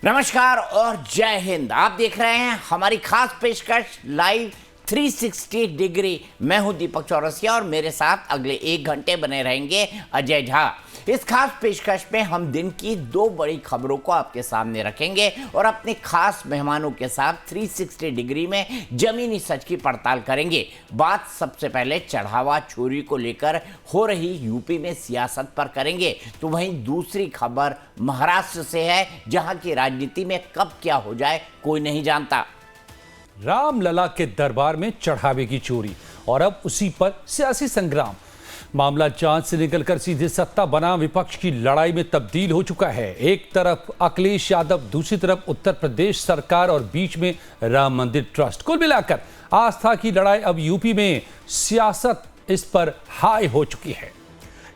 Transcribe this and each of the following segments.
नमस्कार और जय हिंद। आप देख रहे हैं हमारी खास पेशकश लाइव 360 डिग्री। मैं हूं दीपक चौरसिया और मेरे साथ अगले 1 घंटे बने रहेंगे अजय झा। इस खास पेशकश में हम दिन की 2 बड़ी खबरों को आपके सामने रखेंगे और अपने खास मेहमानों के साथ 360 डिग्री में जमीनी सच की पड़ताल करेंगे। बात सबसे पहले चढ़ावा चोरी को लेकर हो रही यूपी में सियासत पर करेंगे, तो वहीं दूसरी खबर महाराष्ट्र से है, जहां की राजनीति में कब क्या हो जाए कोई नहीं जानता। रामलला के दरबार में चढ़ावे की चोरी और अब उसी पर सियासी संग्राम। मामला जांच से निकलकर सीधे सत्ता बनाम विपक्ष की लड़ाई में तब्दील हो चुका है। एक तरफ अखिलेश यादव, दूसरी तरफ उत्तर प्रदेश सरकार और बीच में राम मंदिर ट्रस्ट। कुल मिलाकर आस्था की लड़ाई अब यूपी में सियासत इस पर हाई हो चुकी है।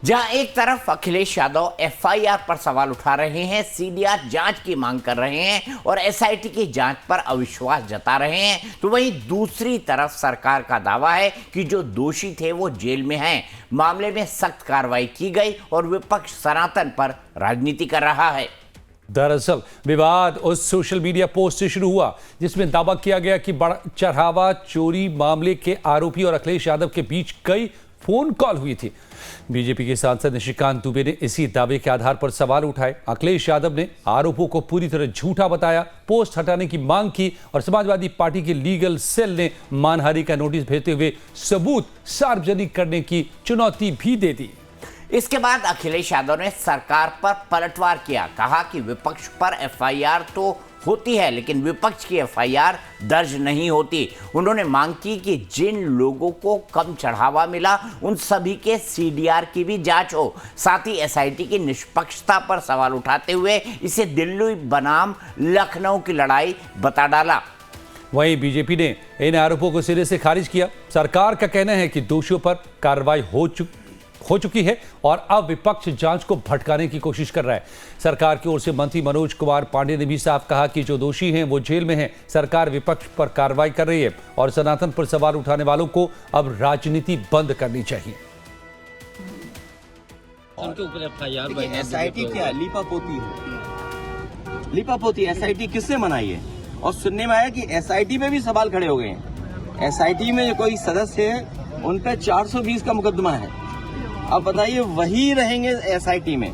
जहां एक तरफ अखिलेश यादव एफआईआर पर सवाल उठा रहे हैं, सीडीआर जांच की मांग कर रहे हैं और एसआईटी की जांच पर अविश्वास जता रहे हैं, तो वहीं दूसरी तरफ सरकार का दावा है कि जो दोषी थे वो जेल में हैं। मामले में सख्त कार्रवाई की गई और विपक्ष सनातन पर राजनीति कर रहा है। दरअसल विवाद उस सोशल मीडिया पोस्ट से शुरू हुआ जिसमें दावा किया गया कि चढ़ावा चोरी मामले के आरोपी और अखिलेश यादव के बीच कई फोन कॉल हुई थी। बीजेपी के सांसद निशिकांत दुबे ने इसी दावे के आधार पर सवाल उठाए। अखिलेश यादव ने आरोपों को पूरी तरह झूठा बताया, पोस्ट हटाने की मांग की और समाजवादी पार्टी के लीगल सेल ने मानहानि का नोटिस भेजते हुए सबूत सार्वजनिक करने की चुनौती भी दे दी। इसके बाद अखिलेश यादव ने सरकार पर पलटवार किया, कहा कि विपक्ष पर एफआईआर तो होती है लेकिन विपक्ष की एफआईआर दर्ज नहीं होती। उन्होंने मांग की कि जिन लोगों को कम चढ़ावा मिला उन सभी के सीडीआर की भी जांच हो। साथ ही एसआईटी की निष्पक्षता पर सवाल उठाते हुए इसे दिल्ली बनाम लखनऊ की लड़ाई बता डाला। वहीं बीजेपी ने इन आरोपों को सिरे से खारिज किया। सरकार का कहना है कि दोषियों पर कार्रवाई हो चुकी है और अब विपक्ष जांच को भटकाने की कोशिश कर रहा है। सरकार की ओर से मंत्री मनोज कुमार पांडे ने भी साफ कहा कि जो दोषी हैं वो जेल में हैं। सरकार विपक्ष पर कार्रवाई कर रही है और सनातन पर सवाल उठाने वालों को अब राजनीति बंद करनी चाहिए। उनके ऊपर एफआईआर एसआईटी क्या लीपापोती है? लीपापोती एसआईटी किससे मनाई है? और सुनने में आया कि एसआईटी में भी सवाल खड़े हो गए हैं। एसआईटी में जो कोई सदस्य है उन पर 420 का मुकदमा है। अब बताइए वही रहेंगे एसआईटी में।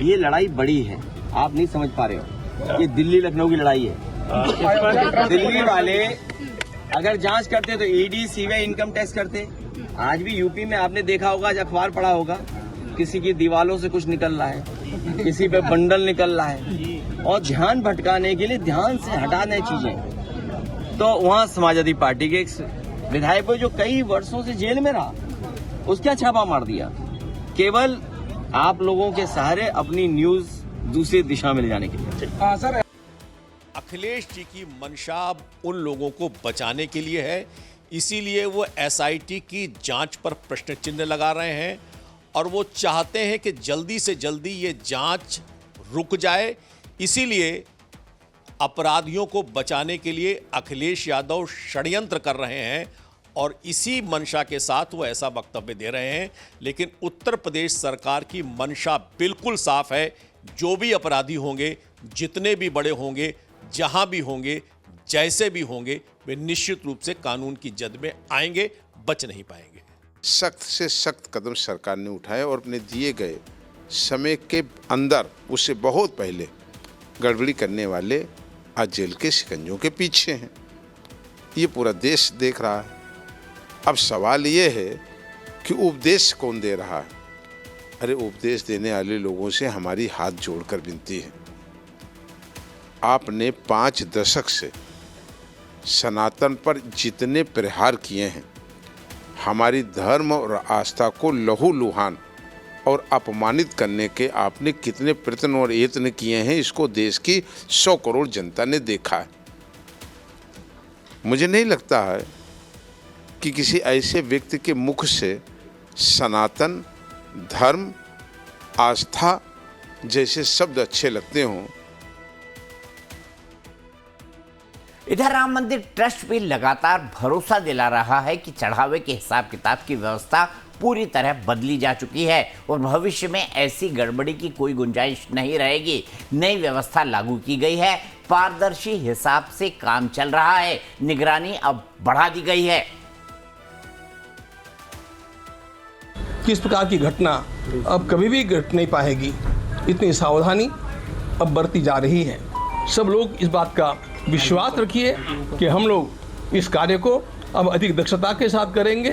ये लड़ाई बड़ी है, आप नहीं समझ पा रहे हो। ये दिल्ली लखनऊ की लड़ाई है। दिल्ली वाले अगर जांच करते तो ईडी सीबीआई इनकम टैक्स करते। आज भी यूपी में आपने देखा होगा, आज अखबार पढ़ा होगा, किसी की दीवालों से कुछ निकल रहा है, किसी पे बंडल निकल रहा है और ध्यान भटकाने के लिए ध्यान से हटाने चीजें। तो वहाँ समाजवादी पार्टी के एक विधायक जो कई वर्षों से जेल में रहा, उसका छापा मार दिया, केवल आप लोगों के सहारे अपनी न्यूज दूसरी दिशा में ले जाने के लिए। सर, अखिलेश जी की मंशा उन लोगों को बचाने के लिए है, इसीलिए वो एसआईटी की जांच पर प्रश्न चिन्ह लगा रहे हैं और वो चाहते हैं कि जल्दी से जल्दी ये जांच रुक जाए। इसीलिए अपराधियों को बचाने के लिए अखिलेश यादव षड्यंत्र कर रहे हैं और इसी मंशा के साथ वो ऐसा वक्तव्य दे रहे हैं। लेकिन उत्तर प्रदेश सरकार की मंशा बिल्कुल साफ है, जो भी अपराधी होंगे, जितने भी बड़े होंगे, जहां भी होंगे, जैसे भी होंगे, वे निश्चित रूप से कानून की जद में आएंगे, बच नहीं पाएंगे। सख्त से सख्त कदम सरकार ने उठाए और अपने दिए गए समय के अंदर उससे बहुत पहले गड़बड़ी करने वाले आज जेल के शिकंजों के पीछे हैं। ये पूरा देश देख रहा है। अब सवाल ये है कि उपदेश कौन दे रहा है? अरे उपदेश देने वाले लोगों से हमारी हाथ जोड़कर विनती है, आपने 5 दशक से सनातन पर जितने प्रहार किए हैं, हमारी धर्म और आस्था को लहूलुहान और अपमानित करने के आपने कितने प्रयत्न और यत्न किए हैं, इसको देश की 100 करोड़ जनता ने देखा है। मुझे नहीं लगता है कि किसी ऐसे व्यक्ति के मुख से सनातन, धर्म, आस्था जैसे शब्द अच्छे लगते हों। इधर राम मंदिर ट्रस्ट भी लगातार भरोसा दिला रहा है कि चढ़ावे के हिसाब किताब की व्यवस्था पूरी तरह बदली जा चुकी है और भविष्य में ऐसी गड़बड़ी की कोई गुंजाइश नहीं रहेगी। नई व्यवस्था लागू की गई है, पारदर्शी हिसाब से काम चल रहा है, निगरानी अब बढ़ा दी गई है। किस प्रकार की घटना अब कभी भी घट नहीं पाएगी, इतनी सावधानी अब बरती जा रही है। सब लोग इस बात का विश्वास रखिए कि हम लोग इस कार्य को अब अधिक दक्षता के साथ करेंगे,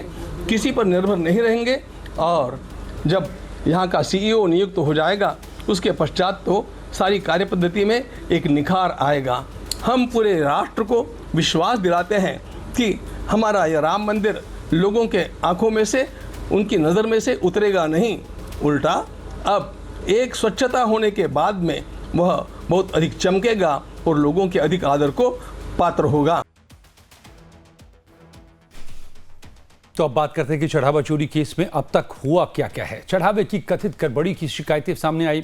किसी पर निर्भर नहीं रहेंगे और जब यहाँ का सीईओ नियुक्त हो जाएगा उसके पश्चात तो सारी कार्य पद्धति में एक निखार आएगा। हम पूरे राष्ट्र को विश्वास दिलाते हैं कि हमारा यह राम मंदिर लोगों के आंखों में से, उनकी नज़र में से उतरेगा नहीं, उल्टा अब एक स्वच्छता होने के बाद में वह बहुत अधिक चमकेगा और लोगों के अधिक आदर को पात्र होगा। तो अब बात करते हैं कि चढ़ावा चोरी केस में अब तक हुआ क्या क्या है। चढ़ावे की कथित गड़बड़ी की शिकायतें सामने आई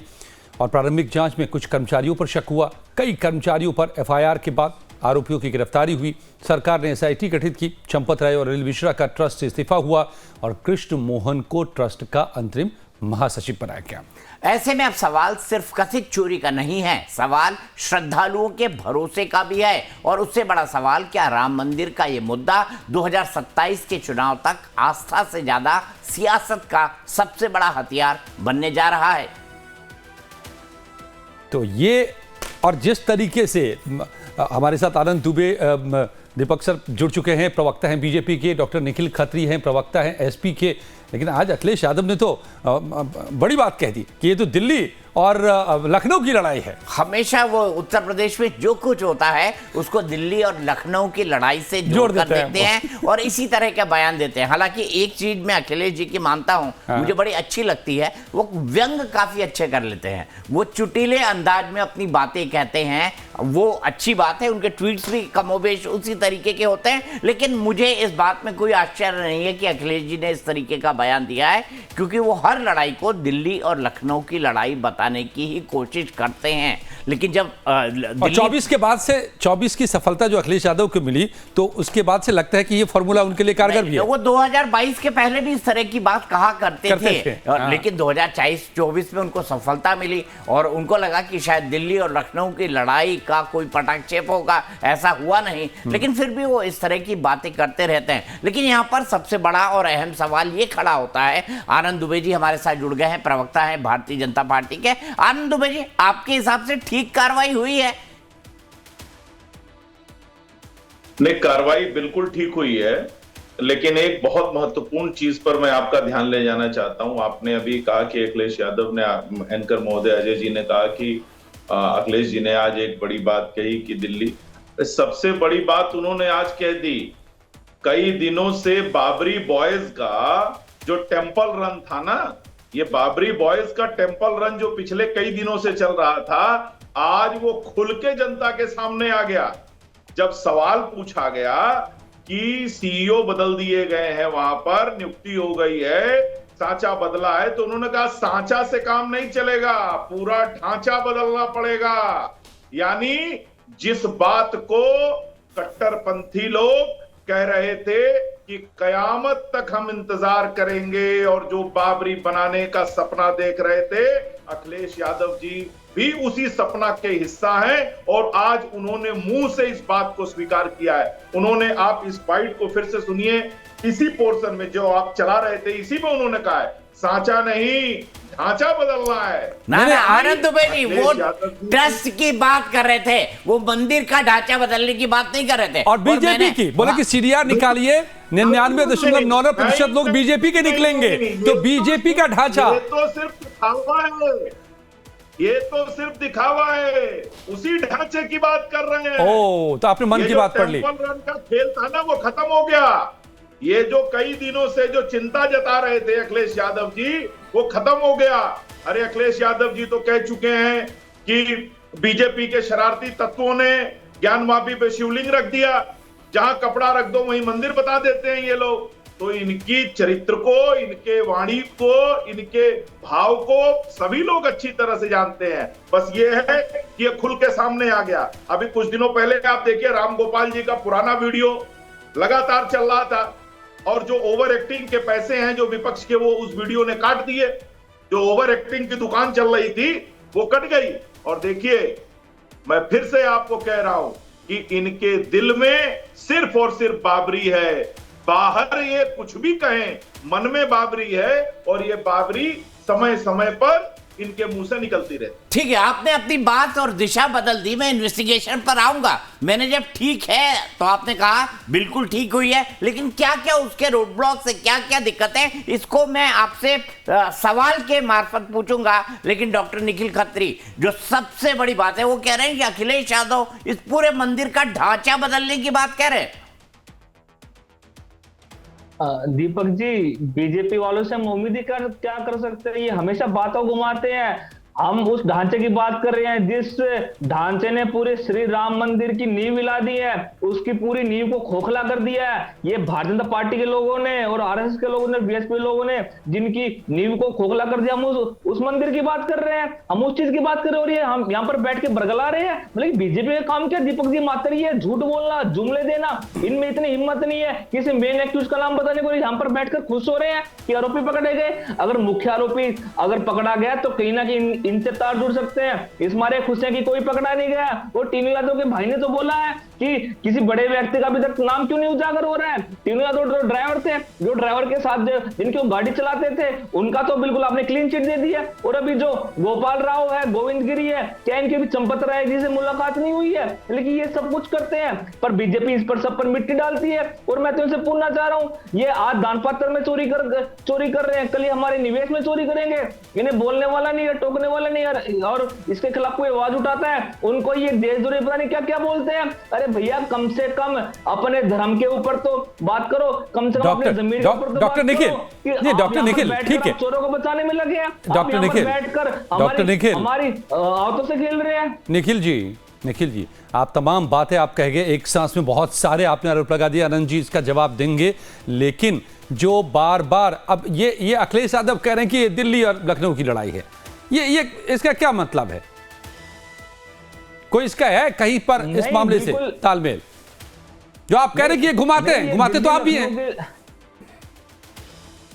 और प्रारंभिक जांच में कुछ कर्मचारियों पर शक हुआ। कई कर्मचारियों पर एफआईआर के बाद आरोपियों की गिरफ्तारी हुई। सरकार ने एसआईटी गठित की। चंपत राय और अनिल मिश्रा का ट्रस्ट से इस्तीफा हुआ और कृष्ण मोहन को ट्रस्ट का अंतरिम महासचिव बनाया गया। ऐसे में अब सवाल सिर्फ कथित चोरी का नहीं है, सवाल श्रद्धालुओं के भरोसे का भी है। और उससे बड़ा सवाल, क्या राम मंदिर का ये मुद्दा 2027 के चुनाव तक आस्था से ज्यादा सियासत का सबसे बड़ा हथियार बनने जा रहा है। तो ये और जिस तरीके से हमारे साथ आनंद दुबे दीपक सर जुड़ चुके हैं, प्रवक्ता हैं बीजेपी के, डॉक्टर निखिल खत्री हैं, प्रवक्ता हैं एसपी के, लेकिन आज अखिलेश यादव ने तो बड़ी बात कह दी कि ये तो दिल्ली और लखनऊ की लड़ाई है। हमेशा वो उत्तर प्रदेश में जो कुछ होता है उसको दिल्ली और लखनऊ की लड़ाई से जोड़ कर देते हैं और इसी तरह का बयान देते हैं। हालांकि एक चीज मैं अखिलेश जी की मानता हूं, मुझे बड़ी अच्छी लगती है, वो व्यंग काफी अच्छे कर लेते हैं, वो चुटीले अंदाज में अपनी बातें कहते हैं, वो अच्छी बात है। उनके ट्वीट्स भी कमोबेश उसी तरीके के होते हैं, लेकिन मुझे इस बात में कोई आश्चर्य नहीं है कि अखिलेश जी ने इस तरीके का बयान दिया है, क्योंकि वो हर लड़ाई को दिल्ली और लखनऊ की लड़ाई बताने की ही कोशिश करते हैं। लेकिन जब 24 के बाद से 24 की सफलता जो अखिलेश यादव को मिली, तो उसके बाद से लगता है कि ये फॉर्मूला उनके लिए कारगर भी है। वो 2022 के पहले भी इस तरह की बात कहा करते थे। लेकिन 2024 में उनको सफलता मिली और उनको लगा कि शायद दिल्ली और लखनऊ की लड़ाई का कोई पटाक्षेप होगा, ऐसा हुआ नहीं। लेकिन फिर भी वो इस तरह की बातें करते रहते हैं। लेकिन यहाँ पर सबसे बड़ा और अहम सवाल ये खड़ा होता है, आनंद दुबे जी हमारे साथ जुड़ गए हैं, प्रवक्ता हैं भारतीय जनता पार्टी के। आनंद दुबे जी, आपके हिसाब से ठीक कार्रवाई हुई है? नहीं, कार्रवाई बिल्कुल ठीक हुई है, लेकिन एक बहुत महत्वपूर्ण चीज पर मैं आपका ध्यान ले जाना चाहता हूं। आपने अभी कहा कि अखिलेश यादव ने, एंकर महोदय अजय जी ने कहा कि अखिलेश जी ने आज एक बड़ी बात कही कि दिल्ली, सबसे बड़ी बात उन्होंने आज कह दी। कई दिनों से बाबरी बॉयज का जो टेम्पल रन था ना, ये बाबरी बॉयज का टेम्पल रन जो पिछले कई दिनों से चल रहा था, आज वो खुल के जनता के सामने आ गया। जब सवाल पूछा गया कि सीईओ बदल दिए गए हैं, वहां पर नियुक्ति हो गई है, सांचा बदला है, तो उन्होंने कहा सांचा से काम नहीं चलेगा, पूरा ढांचा बदलना पड़ेगा। यानी जिस बात को कट्टरपंथी लोग कह रहे थे कि कयामत तक हम इंतजार करेंगे और जो बाबरी बनाने का सपना देख रहे थे, अखिलेश यादव जी भी उसी सपना के हिस्सा हैं और आज उन्होंने मुंह से इस बात को स्वीकार किया है। उन्होंने, आप इस बाइट को फिर से सुनिए, इसी पोर्शन में जो आप चला रहे थे, इसी में उन्होंने कहा है सांचा नहीं, ढांचा बदलना है। ना आनंद दुबे जी वो ट्रस्ट की बात कर रहे थे, वो मंदिर का ढांचा बदलने की बात नहीं कर रहे थे। और बीजेपी की बोले कि सीडीआर निकालिए, 99.9% लोग बीजेपी के निकलेंगे, तो बीजेपी का ढांचा। ये तो सिर्फ दिखावा है, ये तो सिर्फ दिखावा है, उसी ढांचे की बात कर रहे हैं। ओ, तो आपने मन की बात पढ़ ली। टेम्पल रन का खेल था ना, वो खत्म हो गया। ये जो कई दिनों से जो चिंता जता रहे थे अखिलेश यादव जी, वो खत्म हो गया। अरे अखिलेश यादव जी तो कह चुके हैं कि बीजेपी के शरारती तत्वों ने ज्ञानवापी पे शिवलिंग रख दिया, जहां कपड़ा रख दो वहीं मंदिर बता देते हैं ये लोग। तो इनकी चरित्र को, इनके वाणी को, इनके भाव को सभी लोग अच्छी तरह से जानते हैं। बस ये है कि ये खुल के सामने आ गया। अभी कुछ दिनों पहले आप देखिए, राम गोपाल जी का पुराना वीडियो लगातार चल रहा था और जो ओवर एक्टिंग के पैसे हैं जो विपक्ष के, वो उस वीडियो ने काट दिए। जो ओवर एक्टिंग की दुकान चल रही थी वो कट गई। और देखिए, मैं फिर से आपको कह रहा हूं कि इनके दिल में सिर्फ और सिर्फ बाबरी है। बाहर ये कुछ भी कहें, मन में बाबरी है, और ये बाबरी समय समय पर इनके मुंह से निकलती रहती। ठीक है, आपने अपनी बात और दिशा बदल दी। मैं इन्वेस्टिगेशन पर आऊंगा। मैंने जब ठीक है तो आपने कहा बिल्कुल ठीक हुई है, लेकिन क्या क्या उसके रोड ब्लॉक से क्या क्या दिक्कत है, इसको मैं आपसे सवाल के मार्फत पूछूंगा। लेकिन डॉक्टर निखिल खत्री, जो सबसे बड़ी बात है, वो कह रहे हैं कि अखिलेश यादव इस पूरे मंदिर का ढांचा बदलने की बात कह रहे हैं। दीपक जी, बीजेपी वालों से हम उम्मीद ही क्या कर सकते हैं? ये हमेशा बातों घुमाते हैं। हम उस ढांचे की बात कर रहे हैं जिस ढांचे ने पूरे श्री राम मंदिर की नींव हिला दी है, उसकी पूरी नींव को खोखला कर दिया है। ये भारतीय जनता पार्टी के लोगों ने और आरएसएस के लोगों ने, बीएसपी लोगों ने जिनकी नींव को खोखला कर दिया, हम उस मंदिर की बात कर रहे हैं, हम उस चीज की बात कर रहे हैं। और ये हम यहाँ पर बैठ के बरगला रहे हैं। मतलब बीजेपी का काम क्या दीपक जी? मात्र ये झूठ बोलना, जुमले देना, इनमें इतनी हिम्मत नहीं है। किसी मेन एक्यूज का नाम बताने को यहाँ पर बैठकर खुश हो रहे हैं कि आरोपी पकड़े गए। अगर मुख्य आरोपी अगर पकड़ा गया तो कहीं ना कहीं इनसे तार जुड़ सकते हैं। इस मारे खुश हैं कि कोई पकड़ा नहीं गया। और टीनू यादव के भाई ने तो बोला है कि किसी बड़े व्यक्ति का अभी तक नाम क्यों नहीं उजागर हो रहा है। टीनू यादव जो ड्राइवर थे, जो ड्राइवर के साथ जिनकी वो गाड़ी चलाते थे, उनका तो बिल्कुल आपने क्लीन चिट दे दी है। और अभी जो गोपाल राव है, गोविंद गिरी है, क्या इनकी भी चंपत राय जी से मुलाकात नहीं हुई है? लेकिन ये सब कुछ करते हैं, पर बीजेपी इस पर सब पर मिट्टी डालती है। और मैं तो इनसे पूछना चाह रहा हूँ, ये आज दान पात्र में चोरी कर रहे हैं, कल ये हमारे निवेश में चोरी करेंगे। इन्हें बोलने वाला नहीं है, टोकने वाला नहीं है, और इसके खिलाफ कोई आवाज उठाता है उनको ये देशद्रोही पता नहीं क्या क्या बोलते हैं। अरे भैया, कम से कम अपने धर्म के ऊपर तो बात करो, कम से कम अपने जमीन के ऊपर तो डॉक्टर निखिल, ये डॉक्टर निखिल, ठीक है, चोरों को बचाने में लगे हैं। डॉक्टर निखिल, बैठकर डॉक्टर निखिल हमारी आंतों से खेल रहे हैं। निखिल जी, आप तमाम बातें आप कह गए एक सांस में, बहुत सारे आपने आरोप लगा दिए। आनंद जी इसका जवाब देंगे, लेकिन जो बार बार अब ये अखिलेश यादव कह रहे हैं कि ये दिल्ली और लखनऊ की लड़ाई है, ये इसका क्या मतलब है? कोई इसका है कहीं पर इस मामले से तालमेल? जो आप कह रहे हैं कि ये घुमाते तो आप भी हैं।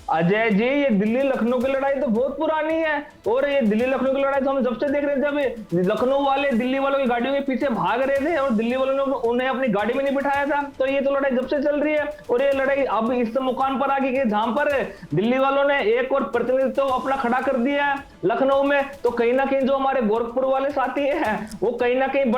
अजय जी, ये दिल्ली लखनऊ की लड़ाई तो बहुत पुरानी है। और ये दिल्ली लखनऊ की लड़ाई तो हम जब से देख रहे थे, जब लखनऊ वाले दिल्ली वालों की गाड़ियों के पीछे भाग रहे थे और दिल्ली वालों ने उन्हें अपनी गाड़ी में नहीं बिठाया था। तो ये तो लड़ाई जब से चल रही है। और ये लड़ाई अब इस मुकाम पर आ गई कि जहां पर दिल्ली वालों ने एक और प्रतिनिधित्व तो अपना खड़ा कर दिया है लखनऊ में, तो कहीं ना कहीं जो हमारे गोरखपुर वाले साथी हैं वो कहीं ना कहीं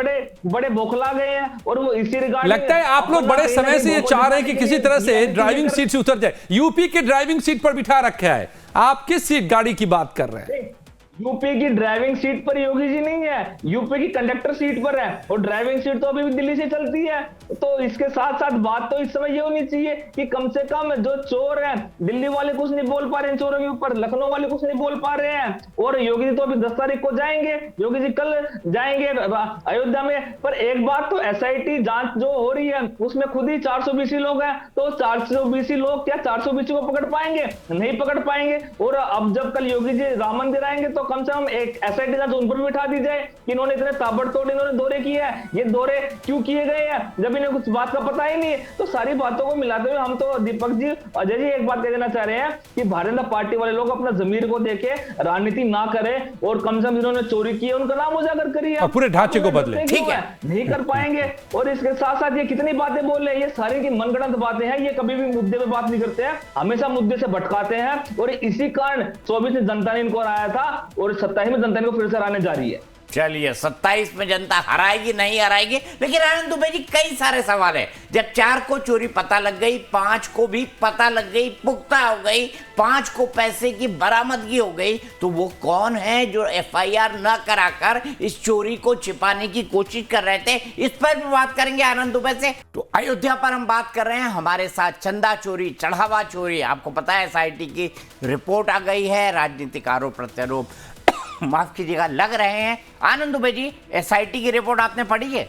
बड़े बौखला गए हैं। और वो इसी रिगार्ड लगता है आप लोग बड़े समय से ये चाह रहे हैं कि किसी तरह से ड्राइविंग सीट से उतर जाए। यूपी के ड्राइविंग सीट पर बिठा रखा है, आप किस सीट गाड़ी की बात कर रहे हैं? यूपी की ड्राइविंग सीट पर योगी जी नहीं है, यूपी की कंडक्टर सीट पर है। और ड्राइविंग सीट तो अभी भी दिल्ली से चलती है। तो इसके साथ साथ बात तो इस समय ये होनी चाहिए कि कम से कम जो चोर हैं, दिल्ली वाले कुछ नहीं बोल पा रहे हैं चोरों के ऊपर, लखनऊ वाले कुछ नहीं बोल पा रहे हैं। और योगी जी तो अभी 10 तारीख को जाएंगे, योगी जी कल जाएंगे अयोध्या में। पर एक बात तो SIT जांच जो हो रही है उसमें खुद ही 420 लोग हैं। तो 420 लोग क्या 420 को पकड़ पाएंगे? नहीं पकड़ पाएंगे। और अब जब कल योगी जी राम मंदिर आएंगे तो कम से कम एक SIT जांच उन पर भी बिठा दी जाए कि इन्होंने इतने ताबड़तोड़ इन्होंने दौरे किए हैं, ये दौरे क्यों किए गए हैं जब इन्हें कुछ बात का पता ही नहीं है। तो सारी बातों को मिलाते हुए हम तो दीपक जी, अजय जी, एक बात कह देना चाह रहे हैं कि भारतीय जनता पार्टी वाले लोग अपना जमीर को देखे, राजनीति ना करें और कम से कम जिन्होंने चोरी की है उनका नाम उजागर करिए, पूरे ढांचे को बदले। ठीक है, नहीं कर पाएंगे। और इसके साथ साथ ये कितनी बातें बोल रहे हैं, ये सारी की मनगढ़ंत बातें हैं। ये कभी भी मुद्दे पे बात नहीं करते हैं, हमेशा मुद्दे से भटकाते हैं। और इसी कारण 24 में जनता ने इनको हराया था और 27 में जनता इनको फिर से हराने जा रही है। चलिए, 27 में जनता हराएगी नहीं हराएगी, लेकिन आनंद दुबे जी कई सारे सवाल है। जब 4 को चोरी पता लग गई, 5 को भी पता लग गई, पुख्ता हो गई, 5 को पैसे की बरामदगी हो गई, तो वो कौन है जो FIR न कराकर इस चोरी को छिपाने की कोशिश कर रहे थे? इस पर भी बात करेंगे आनंद दुबे से। तो अयोध्या पर हम बात कर रहे हैं, हमारे साथ चंदा चोरी, चढ़ावा चोरी, आपको पता है SIT की रिपोर्ट आ गई है, राजनीतिक आरोप प्रत्यारोप माफ कीजिएगा लग रहे हैं। आनंद दुबे जी, SIT की रिपोर्ट आपने पढ़ी है?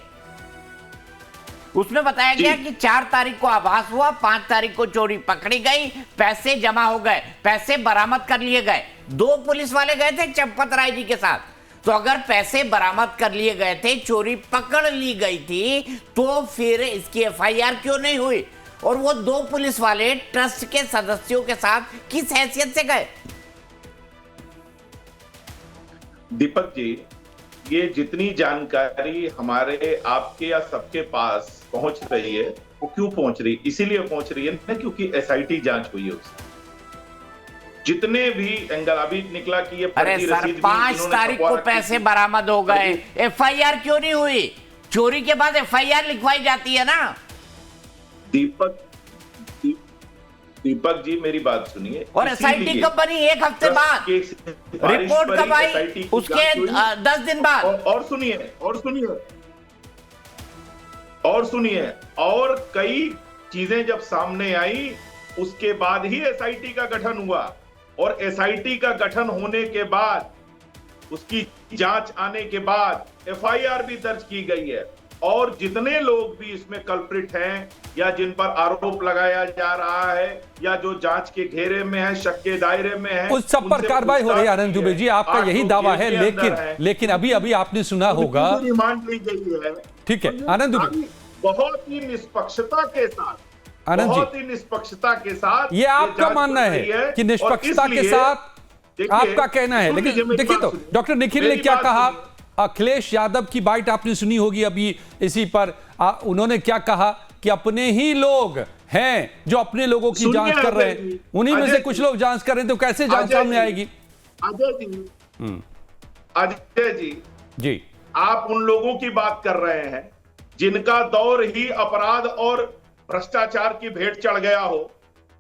उसमें बताया गया कि 4 तारीख को आभास हुआ, 5 तारीख को चोरी पकड़ी गई, पैसे जमा हो गए, पैसे बरामद कर लिए गए। 2 पुलिस वाले गए थे चंपत राय जी के साथ। तो अगर पैसे बरामद कर लिए गए थे, चोरी पकड़ ली गई थी, तो फिर इसकी FIR क्यों नहीं हुई? और वो 2 पुलिस वाले ट्रस्ट के सदस्यों के साथ किस हैसियत से गए? दीपक जी, ये जितनी जानकारी हमारे आपके या सबके पास पहुंच रही है, वो क्यों पहुंच रही? इसीलिए पहुंच रही है ना क्योंकि एसआईटी जांच हुई है उसकी। जितने भी एंगल अभी निकला कि ये अरे सर, 5 तारीख को पैसे बरामद हो गए, एफआईआर क्यों नहीं हुई? चोरी के बाद एफआईआर लिखवाई जाती है ना। दीपक जी, मेरी बात सुनिए। और एसआईटी कब बनी? 1 हफ्ते बाद। रिपोर्ट कब आई? उसके 10 दिन बाद। और सुनिए, और कई चीजें जब सामने आई उसके बाद ही एसआईटी का गठन हुआ, और एसआईटी का गठन होने के बाद उसकी जांच आने के बाद एफआईआर भी दर्ज की गई है, और जितने लोग भी इसमें कल्प्रिट हैं या जिन पर आरोप लगाया जा रहा है या जो जांच के घेरे में है, शक के दायरे में है, उस सब पर कार्रवाई हो रही है। आनंद दुबे जी, आपका यही दावा है, लेकिन अभी आपने सुना होगा, रिमांड ली गई है। ठीक है आनंद दुबे, बहुत ही निष्पक्षता के साथ, आनंद बहुत जी, ही निष्पक्षता के साथ ये आपका मानना है कि निष्पक्षता के साथ आपका कहना है, लेकिन देखिए तो डॉक्टर निखिल ने क्या कहा, अखिलेश यादव की बाइट आपने सुनी होगी अभी इसी पर, उन्होंने क्या कहा कि अपने ही लोग हैं जो अपने लोगों की जांच कर रहे हैं, उन्हीं में से कुछ लोग जांच कर रहे हैं, तो कैसे जांच सामने आएगी? अजय जी, आप उन लोगों की बात कर रहे हैं जिनका दौर ही अपराध और भ्रष्टाचार की भेंट चढ़ गया हो,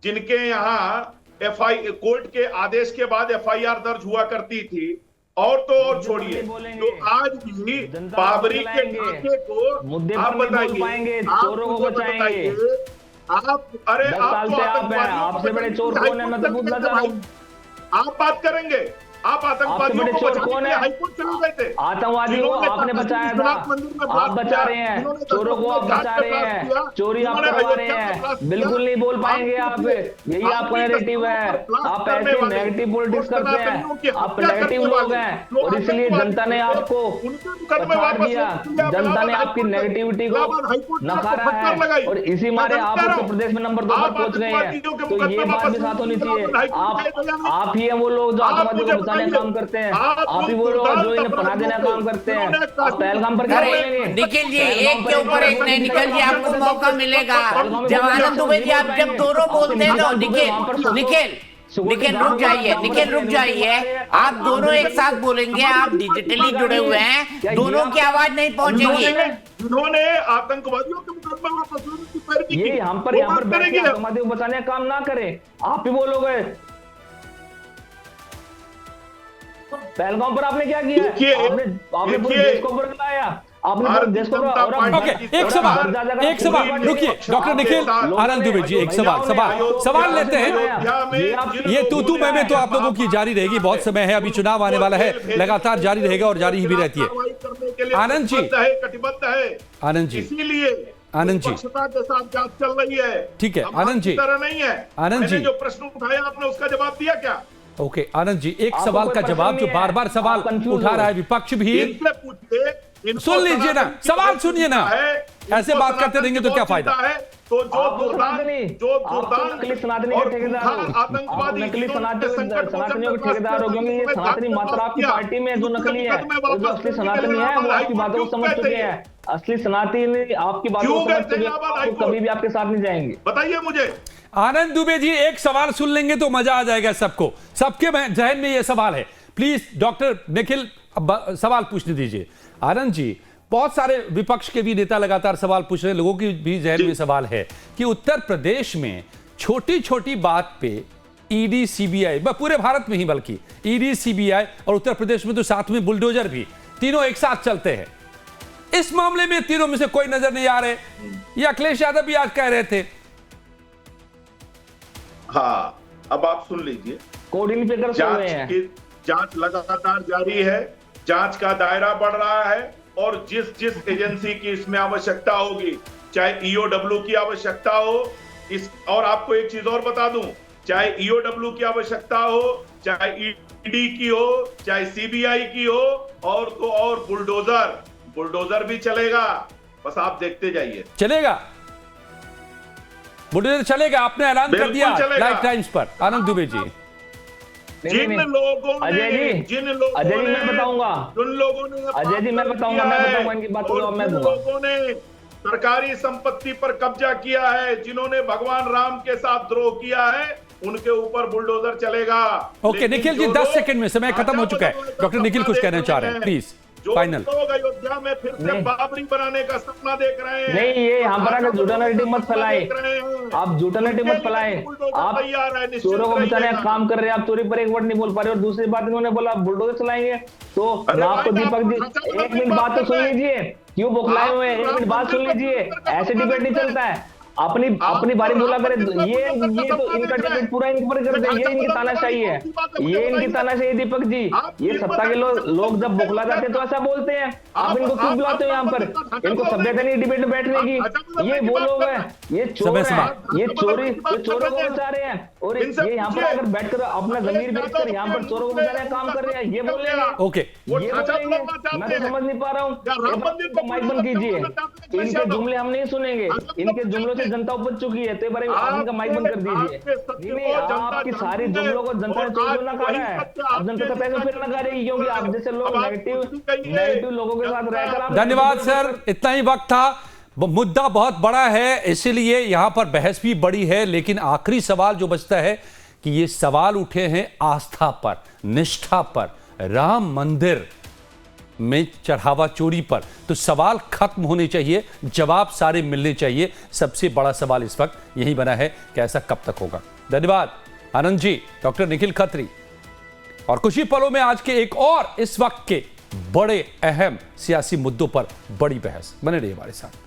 जिनके यहाँ कोर्ट के आदेश के बाद एफआईआर दर्ज हुआ करती थी, और तो और छोड़िए, तो आज भी बाबरी के ढांचे को आप बताइए, आप अरे आपसे बड़े चोर कौन है? मैं तो पूछना चाह रहा हूं, आप बात करेंगे, आप आतंकवादियों को बचाने के लिए हाईकोर्ट चले गए थे, आतंकवादी को आपने बचाया था, आप बचा रहे हैं, चोरों को आप बचा रहे हैं, चोरी आप करवा रहे हैं, बिल्कुल नहीं बोल पाएंगे आप, यही आपका नैरेटिव है, आप ऐसे नेगेटिव पॉलिटिक्स करते हैं, आप नेगेटिव लोग हैं, और इसलिए जनता ने आपको पछाड़ दिया, जनता ने आपकी नेगेटिविटी को नकारा है, और इसी मारे आप उत्तर प्रदेश में नंबर 2 पर पहुंच गए हैं। तो ये बात भी साथ होनी चाहिए, आप ही है वो लोग जो आतंकवादियों को काम करते हैं, आप ही वो लोग जो इन्हें पनाह देने का काम करते हैं। आप पहलगाम पर क्या बोलेंगे? निखिल जी, एक के ऊपर एक नहीं, निखिल जी आपको मौका मिलेगा। जब आनंद दुबे जी आप जब दोनों बोलते हैं तो निखिल रुक जाइए, आप दोनों एक साथ बोलेंगे, आप डिजिटली जुड़े हुए हैं, दोनों की आवाज नहीं पहुंचेगी। जिन्होंने आतंकवादियों के मुकदमे वापस लेने की पैरवी की, ये यहाँ पर आतंकवादियों को बचाने का काम ना करें, आप ही बोलोगे। पहलगाम पर आपने क्या किया? आपने पूरे देश को बुलाया, आपने पूरे देश को एक सवाल रुकिए डॉक्टर निखिल, आनंद दुबे जी, एक सवाल लेते हैं। ये तू मैं तो आप लोगों की जारी रहेगी, बहुत समय है, अभी चुनाव आने वाला है, लगातार जारी रहेगा और जारी ही भी रहती है। आनंद जी, कटिबद्ध है, आनंद जी, इसीलिए आनंद जी के साथ जांच चल रही है। ठीक है आनंद जी, तरह नहीं है। आनंद जी, जो प्रश्न उठाया आपने उसका जवाब दिया क्या? ओके आनंद जी, एक सवाल का जवाब जो बार बार सवाल उठा रहा है विपक्ष भी, सुन लीजिए ना, सवाल सुनिए ना, ऐसे बात करते रहेंगे तो क्या फायदा है? तो जो सनातनियों के ठेकेदार हो, क्योंकि ये सनातनी मात्रा आपकी पार्टी में जो नकली है, जो असली सनातनी है वो आपकी बातों को समझ चुके हैं, असली सनातनी आपकी बातों को समझ चुके हैं, कभी भी आपके साथ नहीं जाएंगे। बताइए मुझे। आनंद दुबे जी, एक सवाल सुन लेंगे तो मजा आ जाएगा सबको, सबके जहन में ये सवाल है। प्लीज डॉक्टर निखिल सवाल पूछने दीजिए। आनंद जी, बहुत सारे विपक्ष के भी नेता लगातार सवाल पूछ रहे हैं, लोगों की भी जहन में सवाल है कि उत्तर प्रदेश में छोटी छोटी बात पे ईडी सीबीआई, पूरे भारत में ही बल्कि ईडी सीबीआई और उत्तर प्रदेश में तो साथ में बुलडोजर भी, तीनों एक साथ चलते हैं। इस मामले में तीनों में से कोई नजर नहीं आ रहे, ये अखिलेश यादव भी आज कह रहे थे। हाँ, अब आप सुन लीजिए, जांच लगातार जारी है, जांच का दायरा बढ़ रहा है, और जिस एजेंसी की इसमें आवश्यकता होगी, चाहे ईओडब्ल्यू की आवश्यकता हो, और आपको एक चीज और बता दूं, चाहे ईओडब्ल्यू की आवश्यकता हो, चाहे ईडी की हो, चाहे सीबीआई की हो, और तो और बुलडोजर भी चलेगा, बस आप देखते जाइए। चलेगा बुलडोजर चलेगा, आपने ऐलान कर बिल्कुल दिया चलेगा। लाइव टाइम्स पर। आनंद दुबे जी, जिन लोगों ने अजय जी मैं बताऊंगा, जिन लोगों ने अजय जी मैं बताऊंगा इनकी बात को मैं दूंगा। लोगों ने सरकारी संपत्ति पर कब्जा किया है, जिन्होंने भगवान राम के साथ द्रोह किया है, उनके ऊपर बुलडोजर चलेगा। ओके लेकिन निखिल जी, जो 10 लोग सेकंड में समय खत्म हो चुका है। राजा डॉक्टर निखिल कुछ कहना चाह रहे हैं, देख प्लीज जो फाइनल। लोग अयोध्या में फिर से नहीं। बाबरी बनाने का सपना देख रहे हैं, नहीं, ये यहाँ पर आकर झूठा नैरेटिव मत फैलाएं। देख रहे हैं। आप झूठा नैरेटिव मत फैलाएं। आप चोरों को बचाने का काम कर रहे हैं, आप चोरी पर एक वर्ड नहीं बोल पा रहे। और दूसरी बात इन्होंने बोला बुलडोजर चलाएंगे, तो अरे मैं आपको भाई, दीपक जी आप 1 मिनट बात तो सुन लीजिए, क्यों बौखलाए हुए हैं? 1 मिनट बात सुन लीजिए, ऐसे डिबेट नहीं चलता है। अपनी बारी बोला करे। ये तो इनका डिबेट पूरा इन पर कर दे, ये इनकी तानाशाही है, ये इनकी तानाशाही। दीपक जी, ये सत्ता के लोग जब बौखला जाते हैं तो ऐसा बोलते हैं। आप इनको क्यों बुलाते हो यहाँ पर? इनको सभ्यता नहीं डिबेट में बैठने की। ये वो लोग हैं, ये चोर हैं, ये चोरों को बचा रहे हैं, और ये यहाँ पर आकर बैठकर अपना जमीर बेचकर यहाँ पर चोरों को बचाने का काम कर रहे हैं। ये बोल रहे हैं, ओके ये बोलेंगे, मैं तो समझ नहीं पा रहा हूँ। माइक बंद कीजिए, इनके जुमले हम नहीं सुनेंगे। इनके जुमलों से जनता उपज चुकी है, तो बारे आप इनका माइक बंद कर दीजिए। नहीं, आपकी सारी जुमलों को जनता ने चोर ना कहा है। अब जनता सत्ता से फिर ना करेगी, क्योंकि आप जैसे लोग नेगेटिव लोगों के साथ रहकर आप। धन्यवाद सर, इतना ही वक्त था। मुद्दा बहुत बड़ा है, इसीलिए यहां पर बहस भी बड़ी है, लेकिन आखिरी सवाल जो बचता है कि ये सवाल उठे हैं आस्था पर, निष्ठा पर, राम मंदिर में चढ़ावा चोरी पर। तो सवाल खत्म होने चाहिए, जवाब सारे मिलने चाहिए। सबसे बड़ा सवाल इस वक्त यही बना है कि ऐसा कब तक होगा। धन्यवाद आनंद जी, डॉक्टर निखिल खत्री। और कुछ ही पलों में आज के एक और इस वक्त के बड़े अहम सियासी मुद्दों पर बड़ी बहस। बने रहिए हमारे साथ।